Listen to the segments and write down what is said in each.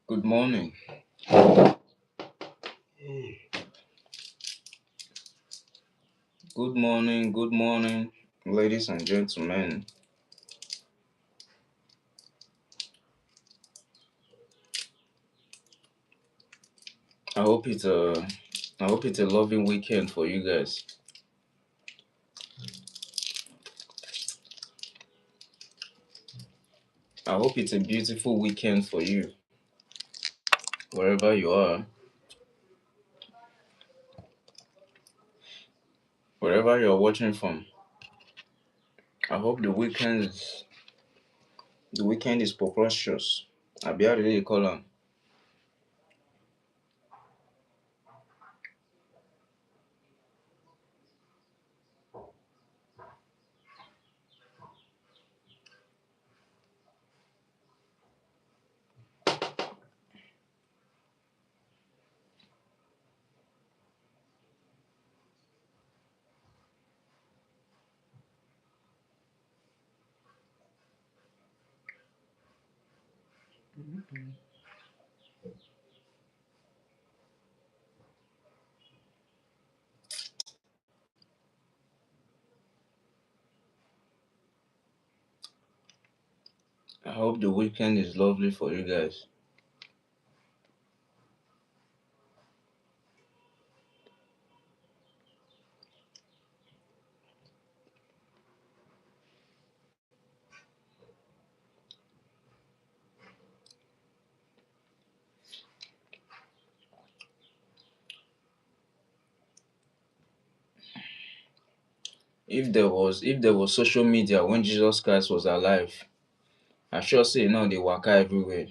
Good morning. Good morning, ladies and gentlemen. I hope it's a I hope it's a loving weekend for you guys. I hope it's a beautiful weekend for you, wherever you are, wherever you're watching from. I hope the weekend is preposterous. I be how they call am. I hope the weekend is lovely for you guys. If there was social media when Jesus Christ was alive, I sure say now they waka everywhere.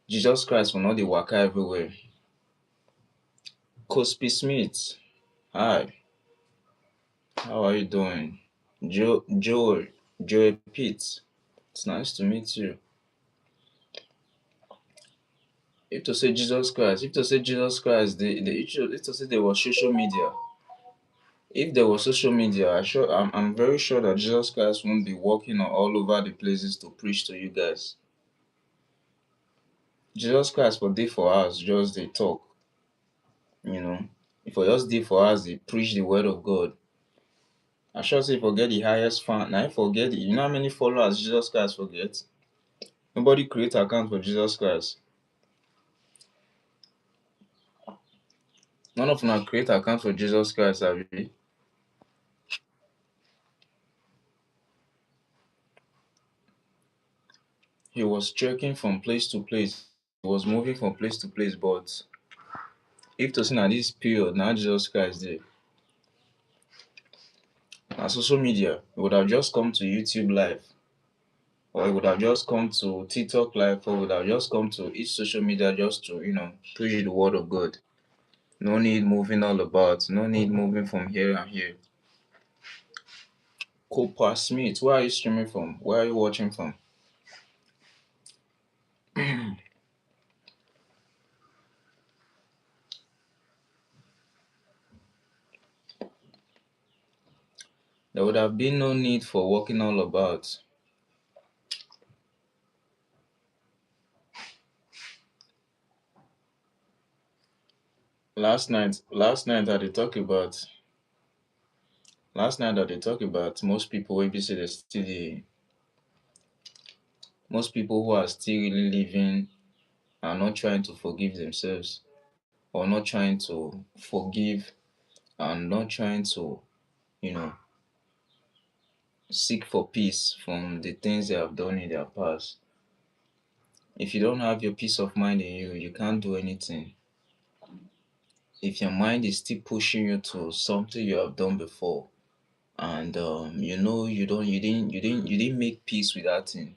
Jesus Christ will not dey waka everywhere. Cosby Smith, hi, how are you doing? Joel Pitt, it's nice to meet you. If to say Jesus Christ, if to say there was social media, if there was social media, I'm very sure that Jesus Christ won't be walking all over the places to preach to you guys. Jesus Christ for day for us, just they talk, you know. If for just day for us, they preach the word of God. I sure say forget the highest fan. Now forget it. You know how many followers Jesus Christ forget? Nobody create account for Jesus Christ. None of them create account for Jesus Christ, abi? He was trekking from place to place. He was moving from place to place. But if to see na this period, now Jesus Christ dey. Na social media, he would have just come to YouTube live, or he would have just come to TikTok live, or would have just come to each social media just to preach the word of God. No need moving all about. No need moving from here and here. Cooper Smith, where are you streaming from? Where are you watching from? There would have been no need for walking all about. Last night that they talk about most people wey be say they still most people who are still really living are not trying to forgive themselves, or not trying to forgive, and not trying to you know seek for peace from the things they have done in their past. If you don't have your peace of mind in you, you can't do anything. If your mind is still pushing you to something you have done before, and you know you didn't make peace with that thing,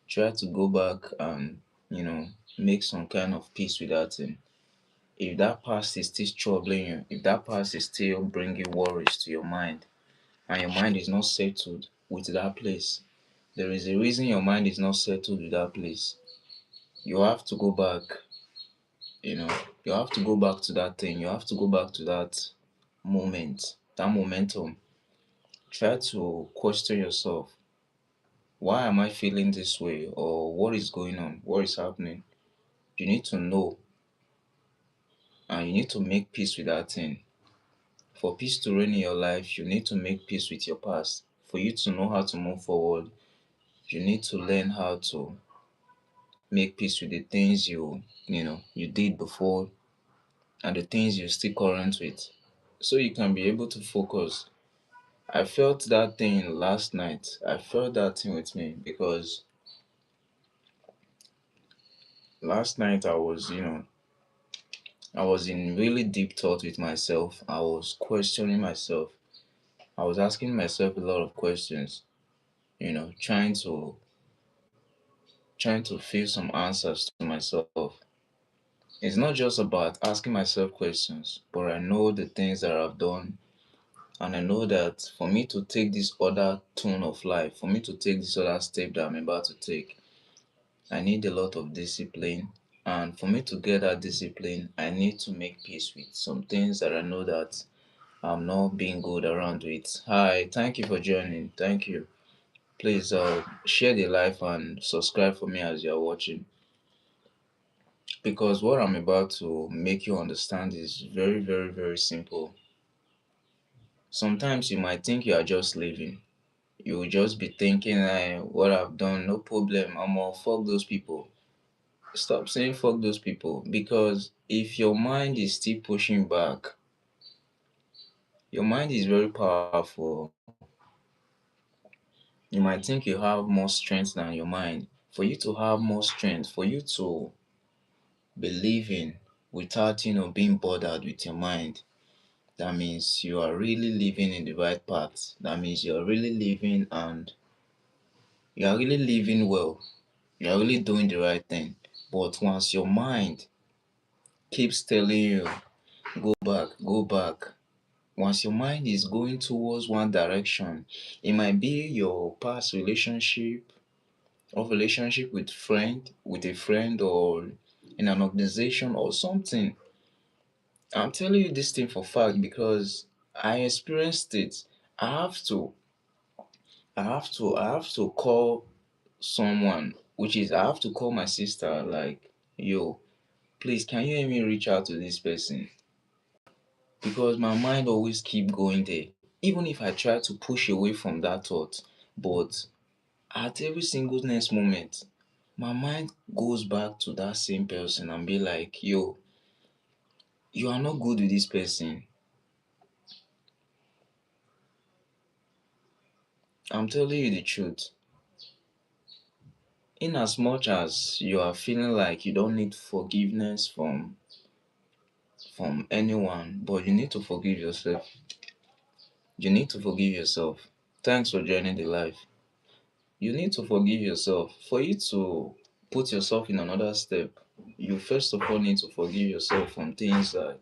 try to go back and make some kind of peace with that thing. If that past is still troubling you, if that past is still bringing worries to your mind, and your mind is not settled with that place, there is a reason your mind is not settled with that place. You have to go back, you know, you have to go back to that thing, you have to go back to that moment, that momentum. Try to question yourself. Why am I feeling this way? Or what is going on? What is happening? You need to know, and you need to make peace with that thing. For peace to reign in your life, you need to make peace with your past. For you to know how to move forward, you need to learn how to make peace with the things you did before, and the things you're still current with, so you can be able to focus. I felt that thing last night. I felt that thing with me because last night I was in really deep thought with myself. I was questioning myself. I was asking myself a lot of questions, trying to feel some answers to myself. It's not just about asking myself questions, but I know the things that I've done, and I know that for me to take this other tone of life, for me to take this other step that I'm about to take, I need a lot of discipline. And for me to get that discipline, I need to make peace with some things that I know that I'm not being good around with. Hi, thank you for joining. Thank you. Please share the live and subscribe for me as you're watching. Because what I'm about to make you understand is very, very, very simple. Sometimes you might think you are just living. You will just be thinking, what I've done, no problem. I'm gonna fuck those people. Stop saying fuck those people, because if your mind is still pushing back, your mind is very powerful. You might think you have more strength than your mind. For you to have more strength, for you to be living without being bothered with your mind, that means you are really living in the right path. That means you are really living, and you are really living well. You are really doing the right thing. But once your mind keeps telling you, go back, go back, once your mind is going towards one direction, it might be your past relationship, or relationship with a friend, or in an organization or something. I'm telling you this thing for fact because I experienced it. I have to, I have to call someone, which is I have to call my sister, like, yo, please, can you help me reach out to this person? Because my mind always keep going there. Even if I try to push away from that thought, but at every single next moment, my mind goes back to that same person and be like, yo, you are not good with this person. I'm telling you the truth. In as much as you are feeling like you don't need forgiveness from anyone, but you need to forgive yourself. You need to forgive yourself. Thanks for joining the live. You need to forgive yourself. For you to put yourself in another step, you first of all need to forgive yourself from things that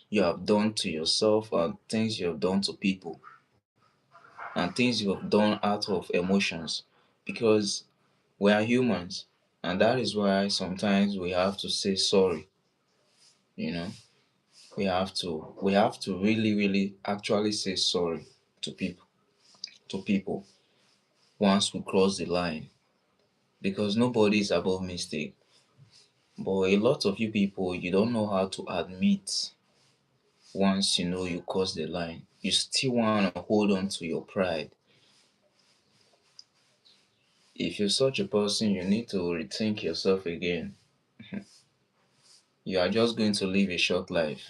you have done to yourself, and things you have done to people, and things you have done out of emotions, because we are humans, and that is why sometimes we have to say sorry. you know we have to really, really actually say sorry to people once we cross the line, because nobody is above mistake. But a lot of you people, you don't know how to admit once you know you cross the line. You still want to hold on to your pride. If you're such a person, you need to rethink yourself again. You are just going to live a short life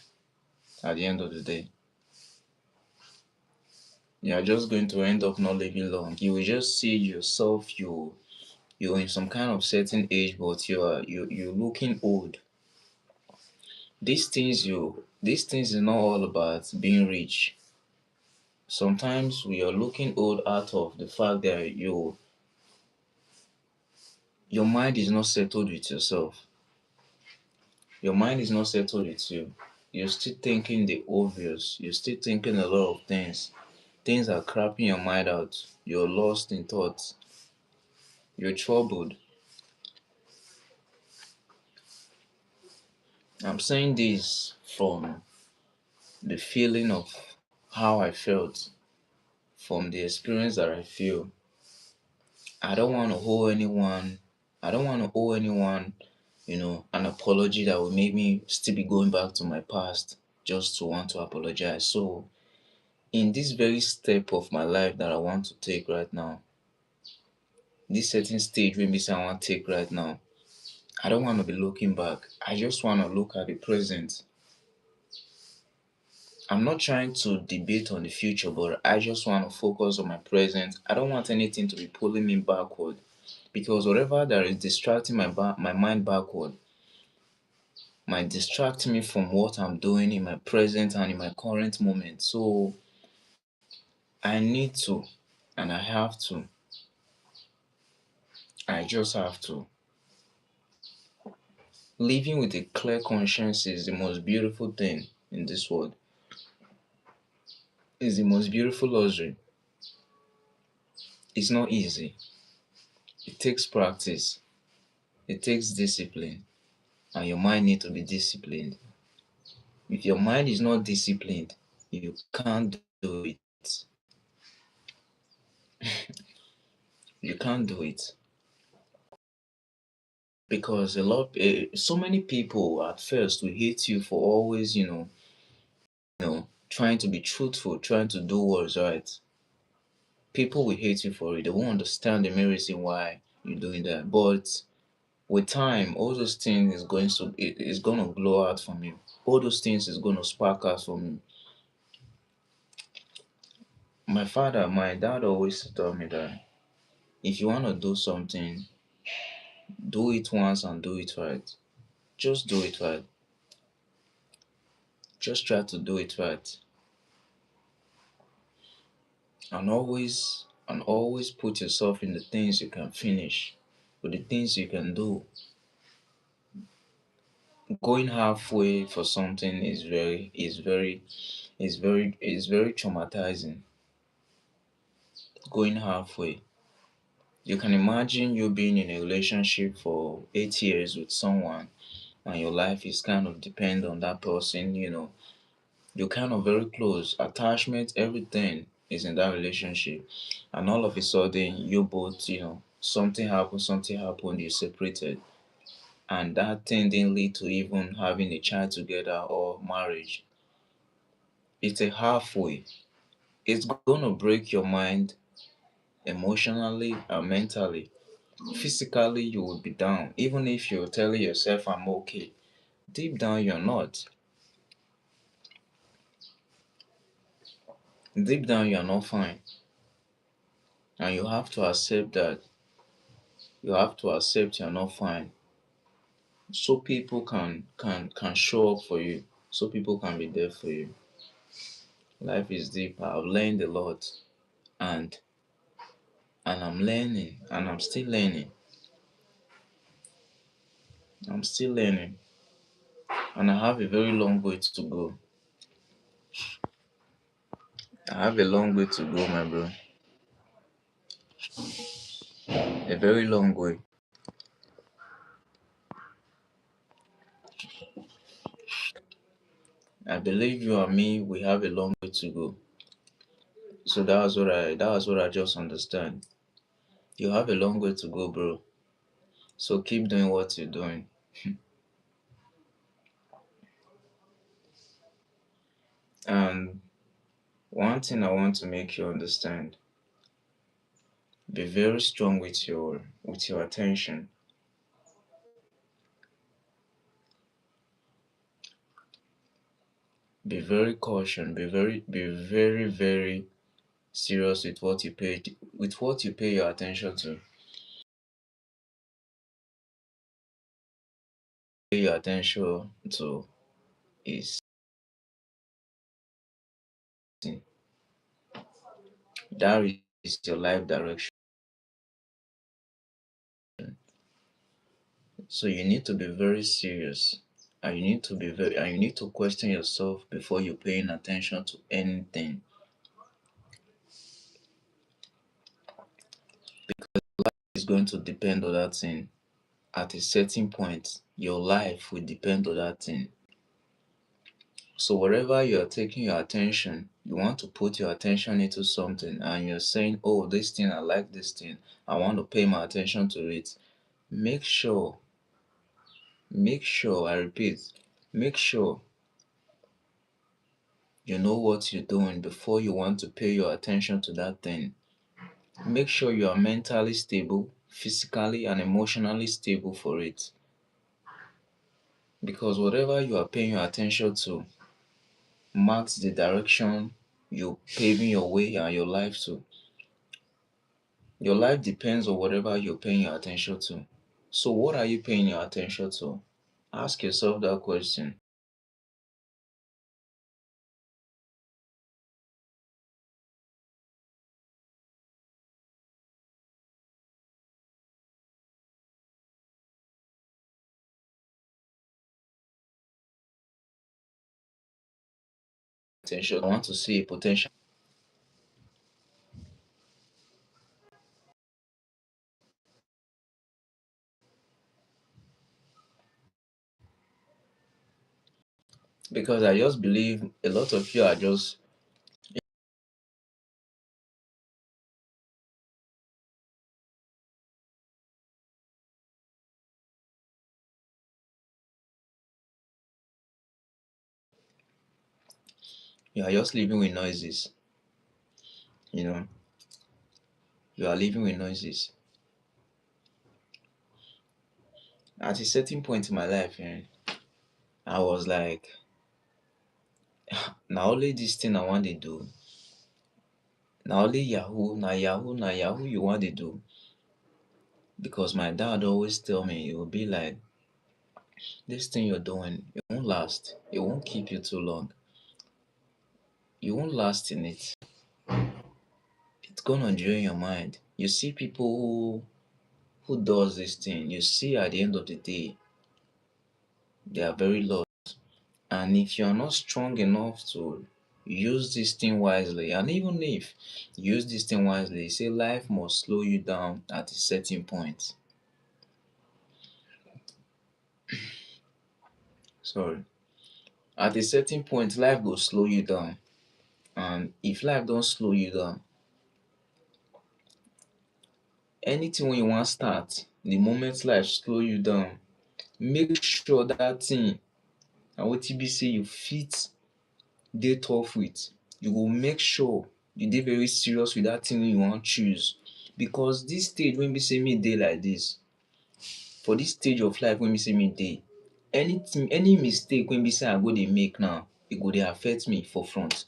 at the end of the day. You are just going to end up not living long. You will just see yourself, you're in some kind of certain age, but you're looking old. These things is not all about being rich. Sometimes we are looking old out of the fact that your mind is not settled with yourself. Your mind is not settled with you. You're still thinking the obvious. You're still thinking a lot of things. Things are crapping your mind out. You're lost in thoughts. You're troubled. I'm saying this from the feeling of how I felt, from the experience that I feel. I don't want to owe anyone. I don't want to owe anyone, an apology that will make me still be going back to my past just to want to apologize. So, in this very step of my life that I want to take right now, this certain stage where I want to take right now, I don't want to be looking back. I just want to look at the present. I'm not trying to debate on the future, but I just want to focus on my present. I don't want anything to be pulling me backward, because whatever that is distracting my mind backward might distract me from what I'm doing in my present and in my current moment. So I need to, and I have to. I just have to. Living with a clear conscience is the most beautiful thing in this world. It's the most beautiful luxury. It's not easy. It takes practice. It takes discipline. And your mind needs to be disciplined. If your mind is not disciplined, you can't do it. You can't do it. Because so many people at first will hate you for always, trying to be truthful, trying to do what's right. People will hate you for it. They won't understand the main reason why you're doing that. But with time, all those things is gonna glow out from you. All those things is gonna spark out from you. My dad always told me that if you wanna do something, do it once and do it right. Just do it right. Just try to do it right. And always put yourself in the things you can finish, with the things you can do. Going halfway for something is very traumatizing. Going halfway. You can imagine you being in a relationship for 8 years with someone, and your life is kind of depend on that person, you're kind of very close. Attachment, everything is in that relationship. And all of a sudden, you both, something happened, you separated. And that thing didn't lead to even having a child together or marriage. It's a halfway. It's gonna break your mind emotionally and mentally. Physically, you will be down. Even if you're telling yourself, I'm okay, deep down, you're not. Deep down, you're not fine. And you have to accept that. You have to accept you're not fine. So people can show up for you. So people can be there for you. Life is deep. I've learned a lot. And I'm learning. And I'm still learning. I'm still learning. And I have a very long way to go. I have a long way to go, my bro. A very long way. I believe you and me, we have a long way to go. So that was what I just understand. You have a long way to go, bro. So keep doing what you're doing. And one thing I want to make you understand, be very strong with your attention. Be very caution. Be very, very serious with what you pay your attention to. Pay your attention to is that is your life direction. So you need to be very serious, and you need to question yourself before you're paying attention to anything. It's going to depend on that thing. At a certain point, your life will depend on that thing. So wherever you are taking your attention, you want to put your attention into something and you're saying, oh, this thing, I like this thing, I want to pay my attention to it. Make sure, I repeat, make sure you know what you're doing before you want to pay your attention to that thing. Make sure you are mentally stable, physically and emotionally stable for it. Because whatever you are paying your attention to marks the direction you're paving your way and your life to. Your life depends on whatever you're paying your attention to. So, what are you paying your attention to? Ask yourself that question. Attention. I want to see a potential because I just believe a lot of you are just living with noises. You know, you are living with noises. At a certain point in my life, I was like, now only this thing I want to do. Now only Yahoo you want to do. Because my dad always tell me, it will be like, this thing you're doing, it won't last. It won't keep you too long. You won't last in it. It's gonna drain your mind. You see people who does this thing, you see at the end of the day, they are very lost. And if you're not strong enough to use this thing wisely, and even if you use this thing wisely, say life must slow you down at a certain point. Sorry. At a certain point, life will slow you down. And if life don't slow you down, anything when you want start, the moment life slow you down, make sure that thing and wetin be say you fit dey tough with. You go make sure you dey very serious with that thing wey you wan choose. Because this stage wey be say me dey like this, for this stage of life wey be say me dey, anything, any mistake wey be say I go dey make now, e go dey affect me for front.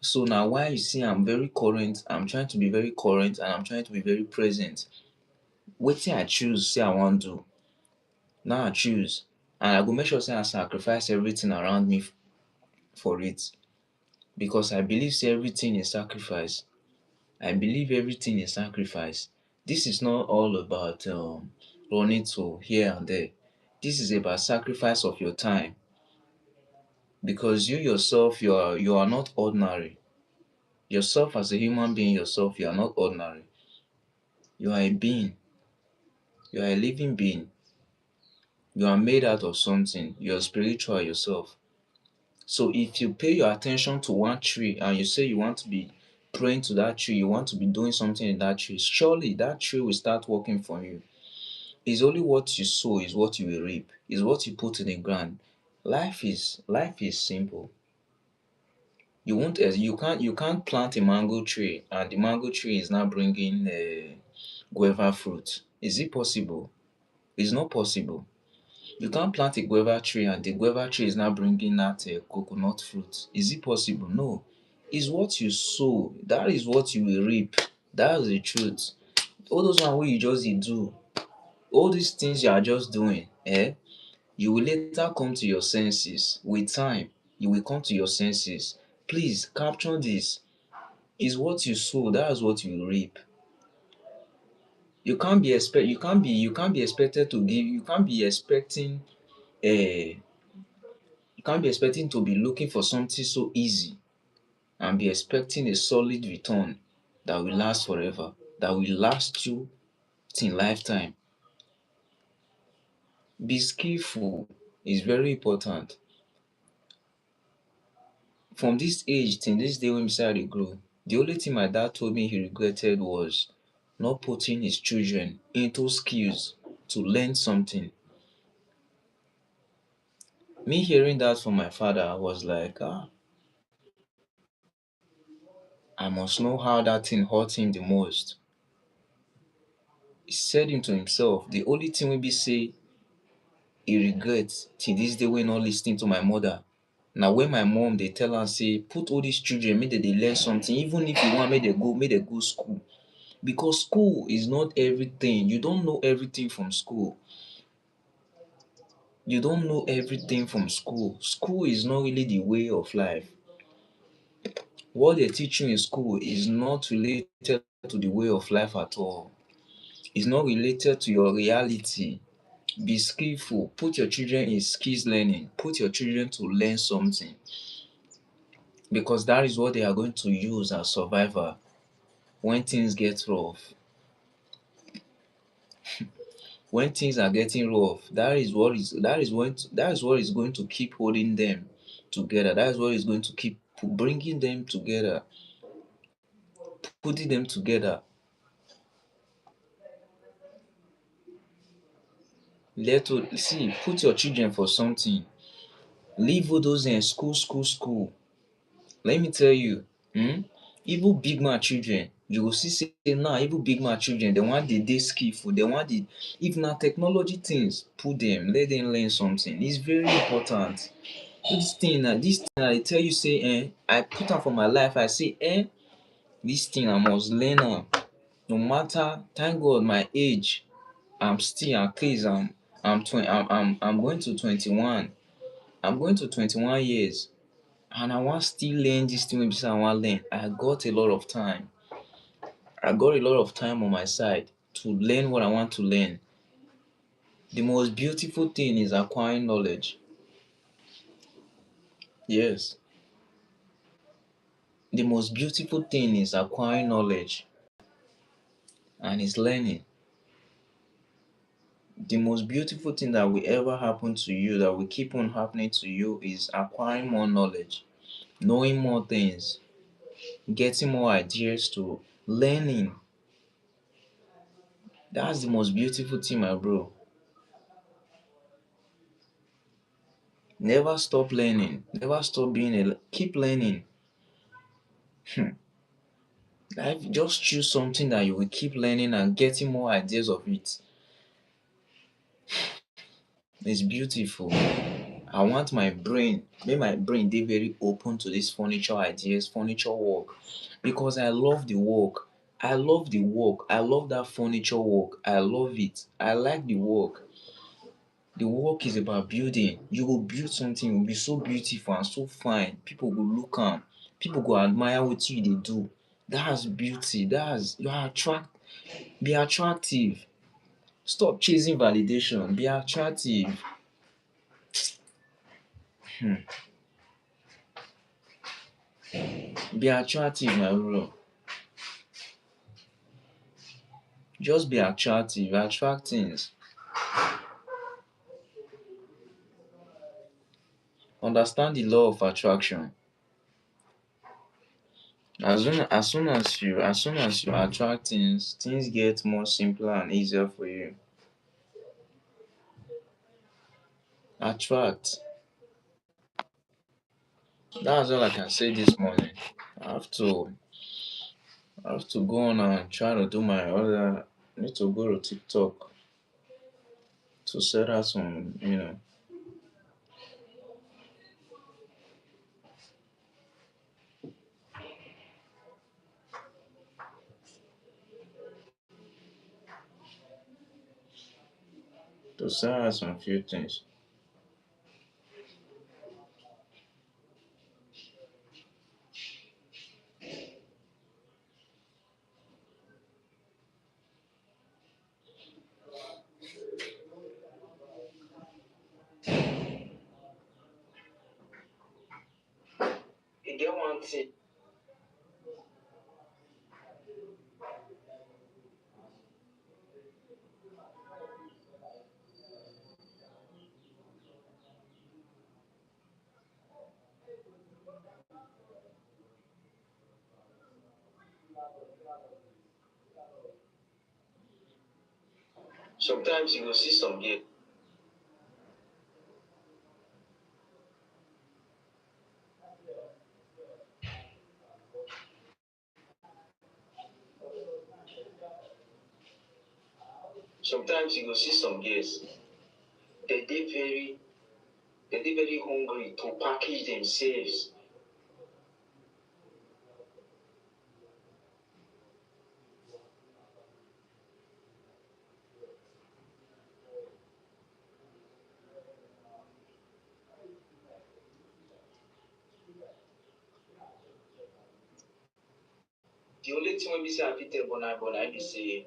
So na why you see I'm very current, I'm trying to be very current and I'm trying to be very present. Wetin I choose say I wan do, now I choose, and I go make sure say I sacrifice everything around me for it. Because I believe say everything is sacrifice. I believe everything is sacrifice. This is not all about running to here and there. This is about sacrifice of your time. Because you yourself, you are not ordinary. Yourself as a human being, yourself, you are not ordinary. You are a being. You are a living being. You are made out of something. You are spiritual yourself. So if you pay your attention to one tree and you say you want to be praying to that tree, you want to be doing something in that tree, surely that tree will start working for you. It's only what you sow is what you will reap. Is what you put in the ground. Life is simple. You can't plant a mango tree and the mango tree is not bringing guava fruit. Is it possible? It's not possible. You can't plant a guava tree and the guava tree is not bringing out coconut fruit. Is it possible? No. Is what you sow, that is what you will reap. That's the truth. All those one wey you just dey do, all these things you are just doing, you will later come to your senses. With time, you will come to your senses. Please capture this. Is what you sow, that is what you will reap. You can't be expected to give. You can't be expecting to be looking for something so easy and be expecting a solid return that will last forever, that will last you till lifetime. Be skillful is very important. From this age till this day when Messiah dey grow, the only thing my dad told me he regretted was not putting his children into skills to learn something. Me hearing that from my father, I was like, I must know how that thing hurt him the most. He said him to himself, the only thing wey be say he regret till this day wey not lis ten to my mother na when my mom dey tell am say put all these children make dem dey learn something, even if you want make dem go school, because school is not everything. You don't know everything from school. You don't know everything from school. School is not really the way of life. What they teach you in school is not related to the way of life at all. It's not related to your reality. Be skillful. Put your children in skills learning. Put your children to learn something, because that is what they are going to use as survivor when things get rough. When things are getting rough, that is what is going to keep holding them together. That is what is going to keep bringing them together, putting them together. Put your children for something. Leave all those in school. Let me tell you, even big man children, you go see say now even big man children, they want dey skillful. They want the if na technology things, put them, let them learn something. It's very important. This thing I tell you say, I put am for my life. I say, this thing I must learn am. No matter, thank God my age, I'm still at least I'm going to 21. I'm going to 21 years. And I wan still learn this thing wey be say I wan learn. I got a lot of time. I got a lot of time on my side to learn what I want to learn. The most beautiful thing is acquiring knowledge. Yes. The most beautiful thing is acquiring knowledge and is learning. The most beautiful thing that will ever happen to you, that will keep on happening to you, is acquiring more knowledge, knowing more things, getting more ideas to learning. That's the most beautiful thing, my bro. Never stop learning. Never stop keep learning. Life, just choose something that you will keep learning and getting more ideas of it. It's beautiful. I want my brain, make my brain dey very open to this furniture ideas, furniture work, because I love the work. I love the work. I love that furniture work. I love it. I like the work. The work is about building. You will build something, it will be so beautiful and so fine. People will look am. People go admire what you dey do. That's beauty. Be attractive. Stop chasing validation. Be attractive. Be attractive, my bro. Just be attractive. Attract things. Understand the law of attraction. As soon as you attract things, things get more simpler and easier for you. Attract. That's all I can say this morning. I have to go on and try to do my other. I need to go to TikTok to set out some. To sell her some few things. E get one thing. Sometimes you go see some girl. Sometimes you go see some girls. They dey very hungry to package themselves. The only thing wey be say I fit tell Burna Boy na be say